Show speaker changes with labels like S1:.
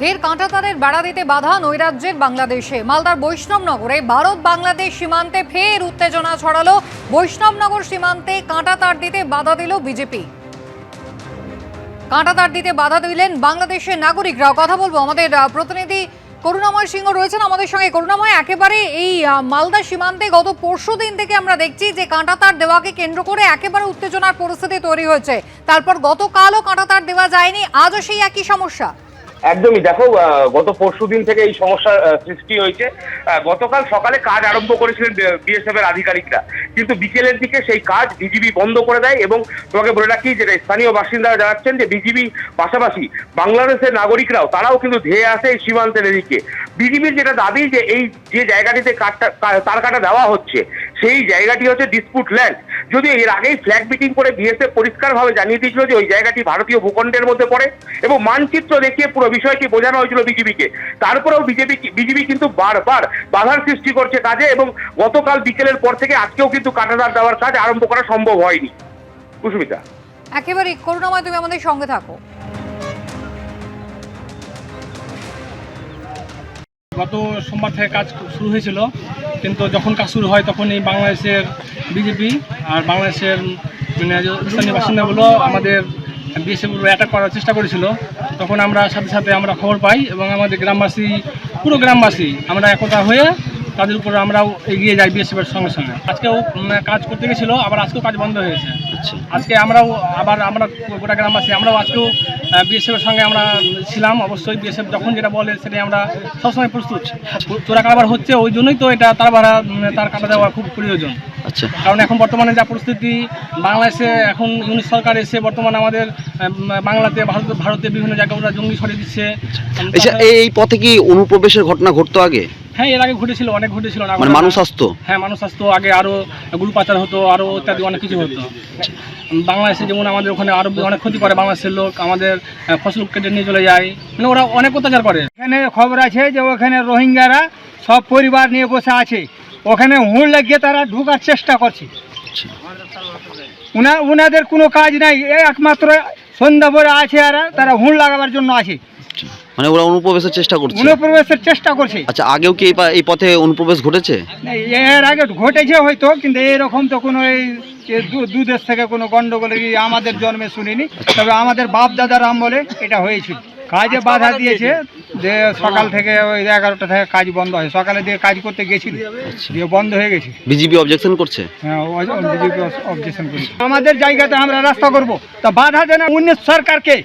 S1: ফের কাঁটাতারের বেড়া দিতে বাধা নৈরাজ্যের বাংলাদেশে। মালদার বৈষ্ণবনগরে ভারত বাংলাদেশ সীমান্তে ফের উত্তেজনা ছড়ালো। বৈষ্ণবনগর সীমান্তে কাঁটাতার দিতে বাধা দিল বিজেপি। কাঁটাতার দিতে বাধা দিলেন বাংলাদেশের নাগরিকরাও। কথা বলবো, আমাদের প্রতিনিধি করুণাময় সিংহ রয়েছেন আমাদের সঙ্গে। করুণাময়, একেবারে এই মালদা সীমান্তে গত পরশুদিন থেকে আমরা দেখছি যে কাঁটাতার দেওয়াকে কেন্দ্র করে একেবারে উত্তেজনার পরিস্থিতি তৈরি হয়েছে। তারপর গতকালও কাঁটাতার দেওয়া যায়নি, আজও সেই একই সমস্যা।
S2: একদমই, দেখো গত পরশুদিন থেকে এই সমস্যার সৃষ্টি হয়েছে। গতকাল সকালে কাজ আরম্ভ করেছিলেন বিএসএফ এর আধিকারিকরা, কিন্তু বিকেলের দিকে সেই কাজ বিজিবি বন্ধ করে দেয়। এবং তোমাকে বলে রাখি যে স্থানীয় বাসিন্দারা জানাচ্ছেন যে বিজিবি পাশাপাশি বাংলাদেশের নাগরিকরাও তারাও কিন্তু ধেয়ে আসে এই সীমান্তের এদিকে। বিজিবির যেটা দাবি যে এই যে জায়গাটিতে তার কাটা দেওয়া হচ্ছে সেই জায়গাটি হচ্ছে ডিসপুট ল্যান্ড। যদিও এর আগেই ফ্ল্যাগ মিটিং করে বিএসএফ পরিষ্কারভাবে জানিয়ে দিয়েছিল যে ওই জায়গাটি ভারতীয় ভূখণ্ডের মধ্যে পড়ে এবং মানচিত্র দেখিয়ে পুরো বিষয়টি বোঝানো হয়েছিল বিজিবিকে। তারপরেও বিজিবি কিন্তু বারবার বাধার সৃষ্টি করছে কাজে, এবং গতকাল বিকেলের পর থেকে আজকেও কিন্তু কাঁটাতার দেওয়ার কাজ আরম্ভ করা সম্ভব হয়নি। কুসুমিতা,
S1: একেবারে করুণাময়, তুমি আমাদের সঙ্গে থাকো।
S3: গত সোমবার থেকে কাজ শুরু হয়েছিল, কিন্তু যখন কাজ শুরু হয় তখন এই বাংলাদেশের বিজেপি আর বাংলাদেশের স্থানীয় বাসিন্দাগুলো আমাদের বিএসএফ অ্যাটাক করার চেষ্টা করেছিল। তখন আমরা সাথে সাথে আমরা খবর পাই এবং আমাদের গ্রামবাসী, পুরো গ্রামবাসী আমরা একতা হয়ে তাদের উপর আমরাও এগিয়ে যাই বিএসএফের সঙ্গে সঙ্গে। আজকেও কাজ করতে গেছিলো, আবার আজকেও কাজ বন্ধ হয়েছে। আজকে আমরাও আমরা গোটা গ্রামবাসী আমরাও আজকেও বিএসএফের সঙ্গে আমরা ছিলাম। অবশ্যই বিএসএফ যখন যেটা বলে সেটাই আমরা সবসময় প্রস্তুত। চোরা কারবার হচ্ছে, ওই জন্যই তো এটা তার কাটা দেওয়া খুব প্রয়োজন। আচ্ছা, কারণ এখন বর্তমানে যা পরিস্থিতি বাংলাদেশে, এখন ইউনিট সরকার এসে বর্তমানে আমাদের বাংলাতে ভারতে বিভিন্ন জায়গায় ওরা জঙ্গি সরিয়ে দিচ্ছে।
S4: এই পথে কি অনুপ্রবেশের ঘটনা ঘটতো আগে?
S3: হ্যাঁ, এর আগে ঘটেছিল, অনেক ঘটেছিল।
S4: মানে মানুষ আসতো?
S3: হ্যাঁ, মানুষ আসতো। আগে আরও গ্রুপ পাচার হতো, আরও ইত্যাদি অনেক কিছু হতো। বাংলাদেশে যেমন আমাদের ওখানে আরও অনেক ক্ষতি করে বাংলাদেশের লোক, আমাদের ফসল কেটে নিয়ে চলে যায়, মানে ওরা অনেক অত্যাচার করে।
S5: এখানে খবর আছে যে ওখানে রোহিঙ্গারা সব পরিবার নিয়ে বসে আছে, ওখানে হুঁড় লাগিয়ে তারা ঢোকার চেষ্টা করছে। উনাদের কোনো কাজ নাই, একমাত্র সন্ধ্যা ভরে আছে আর তারা হুঁড় লাগাবার জন্য আছে।
S4: মানে ওরা অনুপ্রবেশের চেষ্টা করছে?
S5: অনুপ্রবেশের চেষ্টা করছে।
S4: আচ্ছা, আগেও কি এই পথে অনুপ্রবেশ ঘটেছে?
S5: এর আগে ঘটেছে হয়তো, কিন্তু এরকম তো কোনো এই দু দেশ থেকে কোনো গন্ডগোল আমাদের জন্মে শুনিনি। তবে আমাদের বাপ দাদার আমলে এটা হয়েছিল। কাজে বাধা দিয়েছে যে সকাল থেকে ওই 11টা থেকে কাজ বন্ধ হয়। সকালে দিয়ে কাজ করতে গেছিল, দিয়ে বন্ধ হয়ে গেছে।
S4: বিজেপি অবজেকশন করছে?
S5: হ্যাঁ, বিজেপি অবজেকশন করছে। আমাদের জায়গাতে আমরা রাস্তা করব, তা বাধা দেন 19 সরকারকে।